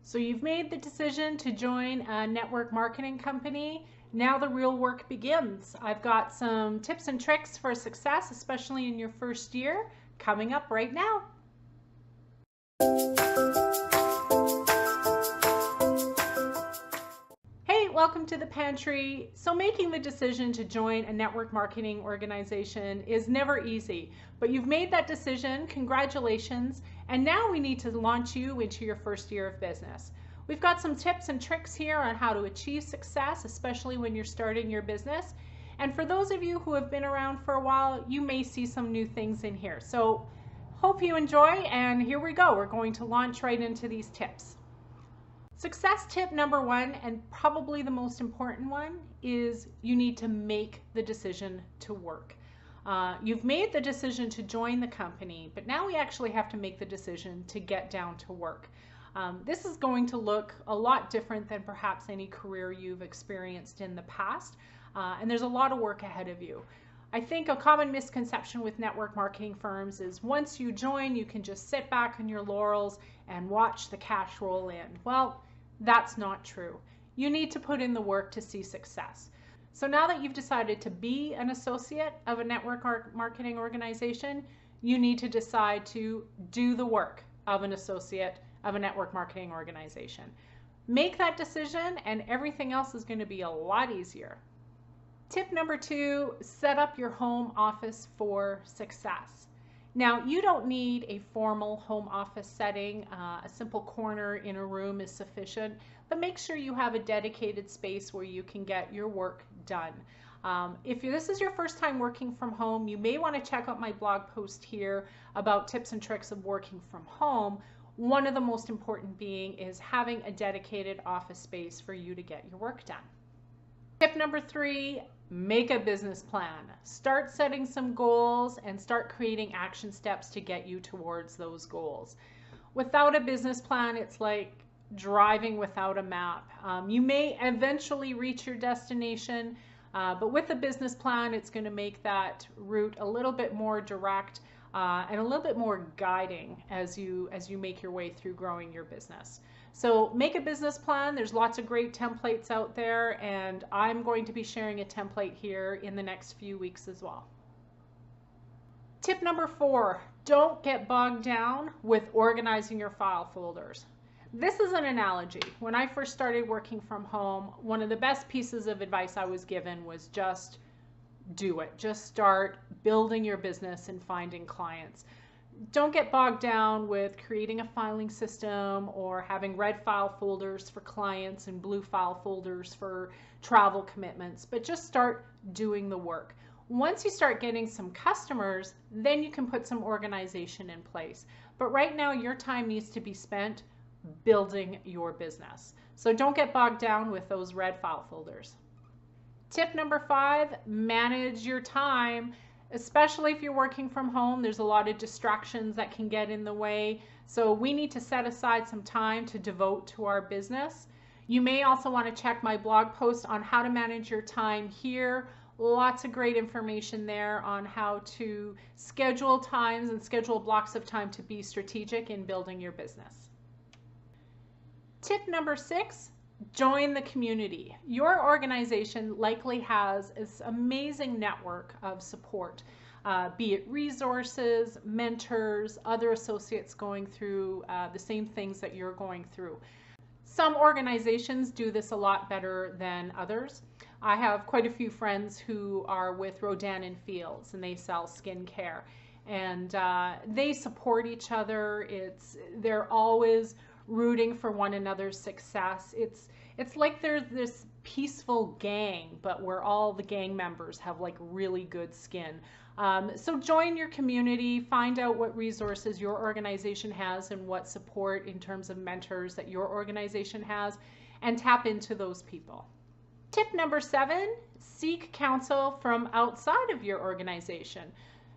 So you've made the decision to join a network marketing company. Now the real work begins. I've got some tips and tricks for success, especially in your first year, coming up right now. Hey, welcome to the pantry. So making the decision to join a network marketing organization is never easy, but you've made that decision. Congratulations. And now we need to launch you into your first year of business. We've got some tips and tricks here on how to achieve success, especially when you're starting your business. And for those of you who have been around for a while, you may see some new things in here. So hope you enjoy, and here we go. We're going to launch right into these tips. Success tip number one, and probably the most important one, is you need to make the decision to work. You've made the decision to join the company, but now we actually have to make the decision to get down to work. This is going to look a lot different than perhaps any career you've experienced in the past, and there's a lot of work ahead of you. I think a common misconception with network marketing firms is once you join, you can just sit back on your laurels and watch the cash roll in. Well, that's not true. You need to put in the work to see success. So now that you've decided to be an associate of a network marketing organization, you need to decide to do the work of an associate of a network marketing organization. Make that decision and everything else is going to be a lot easier. Tip number two, set up your home office for success. Now, you don't need a formal home office setting. A simple corner in a room is sufficient, but make sure you have a dedicated space where you can get your work done. If this is your first time working from home, you may want to check out my blog post here about tips and tricks of working from home. One of the most important being is having a dedicated office space for you to get your work done. Tip number three, make a business plan. Start setting some goals and start creating action steps to get you towards those goals. Without a business plan, it's like driving without a map. You may eventually reach your destination, but with a business plan, it's going to make that route a little bit more direct and a little bit more guiding as you make your way through growing your business. So make a business plan. There's lots of great templates out there, and I'm going to be sharing a template here in the next few weeks as well. Tip number four, don't get bogged down with organizing your file folders. This is an analogy. When I first started working from home, one of the best pieces of advice I was given was just do it. Just start building your business and finding clients. Don't get bogged down with creating a filing system or having red file folders for clients and blue file folders for travel commitments, but just start doing the work. Once you start getting some customers, then you can put some organization in place. But right now, your time needs to be spent building your business. So don't get bogged down with those red file folders. Tip number five, manage your time. Especially if you're working from home, there's a lot of distractions that can get in the way. So we need to set aside some time to devote to our business. You may also want to check my blog post on how to manage your time here. Lots of great information there on how to schedule times and schedule blocks of time to be strategic in building your business. Tip number six, join the community. Your organization likely has this amazing network of support, be it resources, mentors, other associates going through the same things that you're going through. Some organizations do this a lot better than others. I have quite a few friends who are with Rodan and Fields, and they sell skincare, and they support each other. They're always rooting for one another's success. It's like there's this peaceful gang, but where all the gang members have like really good skin. So join your community, find out what resources your organization has and what support in terms of mentors that your organization has, and tap into those people. Tip number seven, seek counsel from outside of your organization.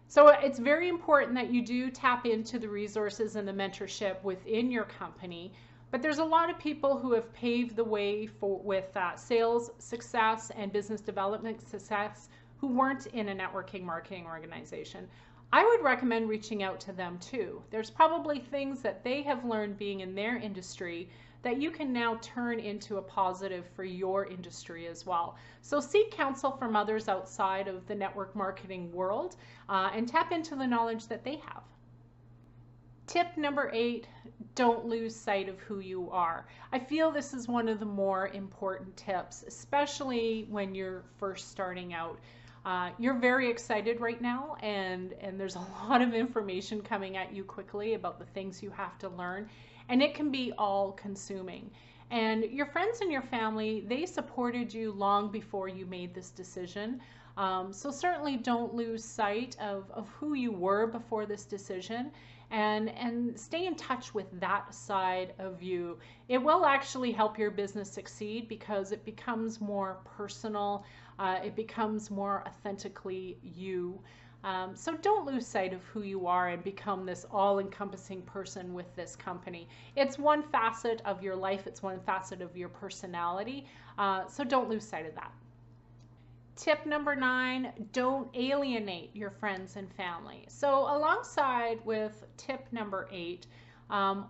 So it's very important that you do tap into the resources and the mentorship within your company. But there's a lot of people who have paved the way with sales success and business development success who weren't in a networking marketing organization. I would recommend reaching out to them too. There's probably things that they have learned being in their industry that you can now turn into a positive for your industry as well. So seek counsel from others outside of the network marketing world and tap into the knowledge that they have. Tip number 8, don't lose sight of who you are. I feel this is one of the more important tips, especially when you're first starting out. You're very excited right now, and there's a lot of information coming at you quickly about the things you have to learn, and it can be all consuming. And your friends and your family, they supported you long before you made this decision. So certainly don't lose sight of who you were before this decision, and stay in touch with that side of you. It will actually help your business succeed because it becomes more personal. It becomes more authentically you. So don't lose sight of who you are and become this all-encompassing person with this company. It's one facet of your life. It's one facet of your personality. So don't lose sight of that. Tip number 9, don't alienate your friends and family. So alongside with tip number 8,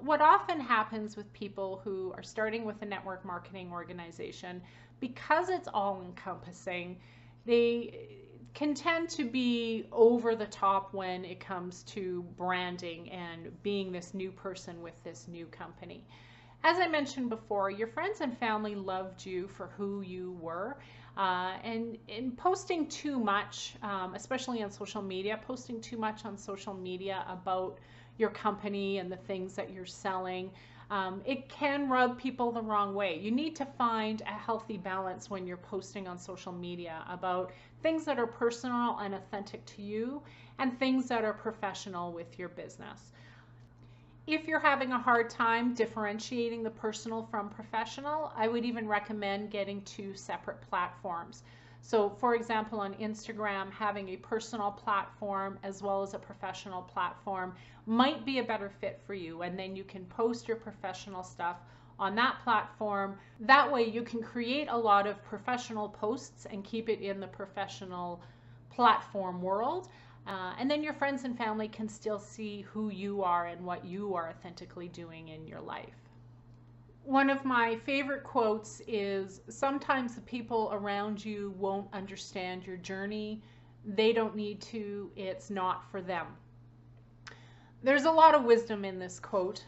what often happens with people who are starting with a network marketing organization, because it's all encompassing, they can tend to be over the top when it comes to branding and being this new person with this new company. As I mentioned before, your friends and family loved you for who you were. And in posting too much, especially on social media, posting too much on social media about your company and the things that you're selling, it can rub people the wrong way. You need to find a healthy balance when you're posting on social media about things that are personal and authentic to you and things that are professional with your business. If you're having a hard time differentiating the personal from professional, I would even recommend getting 2 separate platforms. So for example, on Instagram, having a personal platform as well as a professional platform might be a better fit for you. And then you can post your professional stuff on that platform. That way you can create a lot of professional posts and keep it in the professional platform world. And then your friends and family can still see who you are and what you are authentically doing in your life. One of my favorite quotes is, sometimes the people around you won't understand your journey. They don't need to. It's not for them. There's a lot of wisdom in this quote.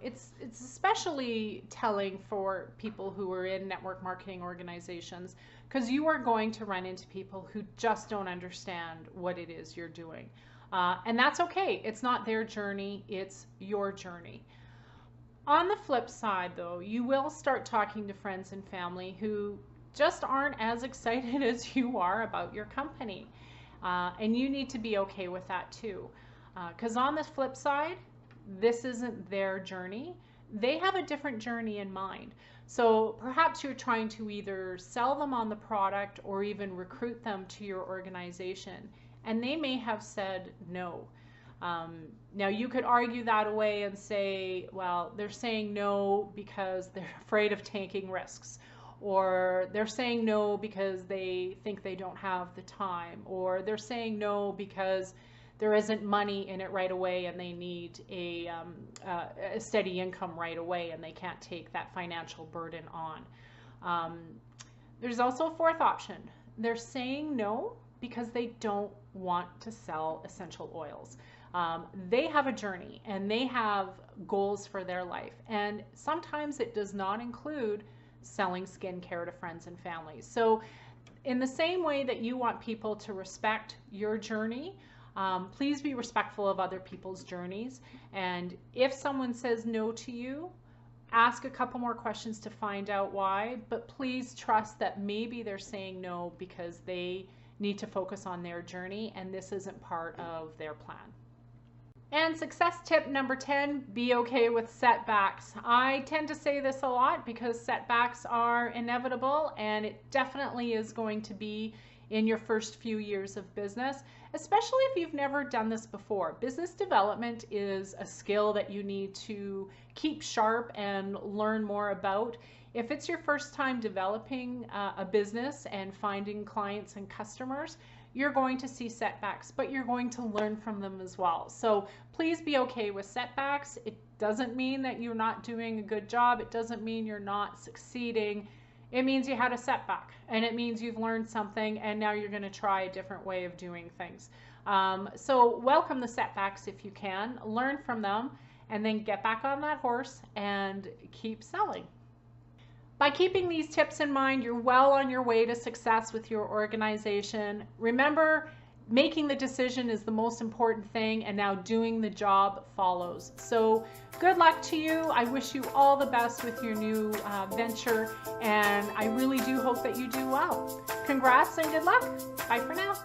It's especially telling for people who are in network marketing organizations, because you are going to run into people who just don't understand what it is you're doing. And that's okay. It's not their journey, it's your journey. On the flip side, though, you will start talking to friends and family who just aren't as excited as you are about your company. And you need to be okay with that too. Because on the flip side, this isn't their journey. They have a different journey in mind. So perhaps you're trying to either sell them on the product or even recruit them to your organization, and they may have said no. Now you could argue that away and say, well, they're saying no because they're afraid of taking risks, or they're saying no because they think they don't have the time, or they're saying no because there isn't money in it right away and they need a steady income right away and they can't take that financial burden on. There's also a fourth option. They're saying no because they don't want to sell essential oils. They have a journey and they have goals for their life. And sometimes it does not include selling skincare to friends and family. So in the same way that you want people to respect your journey, please be respectful of other people's journeys. And if someone says no to you, ask a couple more questions to find out why, but please trust that maybe they're saying no because they need to focus on their journey and this isn't part of their plan. And success tip number 10, be okay with setbacks. I tend to say this a lot because setbacks are inevitable, and it definitely is going to be in your first few years of business, especially if you've never done this before. Business development is a skill that you need to keep sharp and learn more about. If it's your first time developing a business and finding clients and customers, you're going to see setbacks, but you're going to learn from them as well. So please be okay with setbacks. It doesn't mean that you're not doing a good job. It doesn't mean you're not succeeding. It means you had a setback, and it means you've learned something, and now you're going to try a different way of doing things. So welcome the setbacks if you can, learn from them, and then get back on that horse and keep selling. By keeping these tips in mind, you're well on your way to success with your organization. Remember, making the decision is the most important thing, and now doing the job follows. So good luck to you. I wish you all the best with your new venture, and I really do hope that you do well. Congrats and good luck. Bye for now.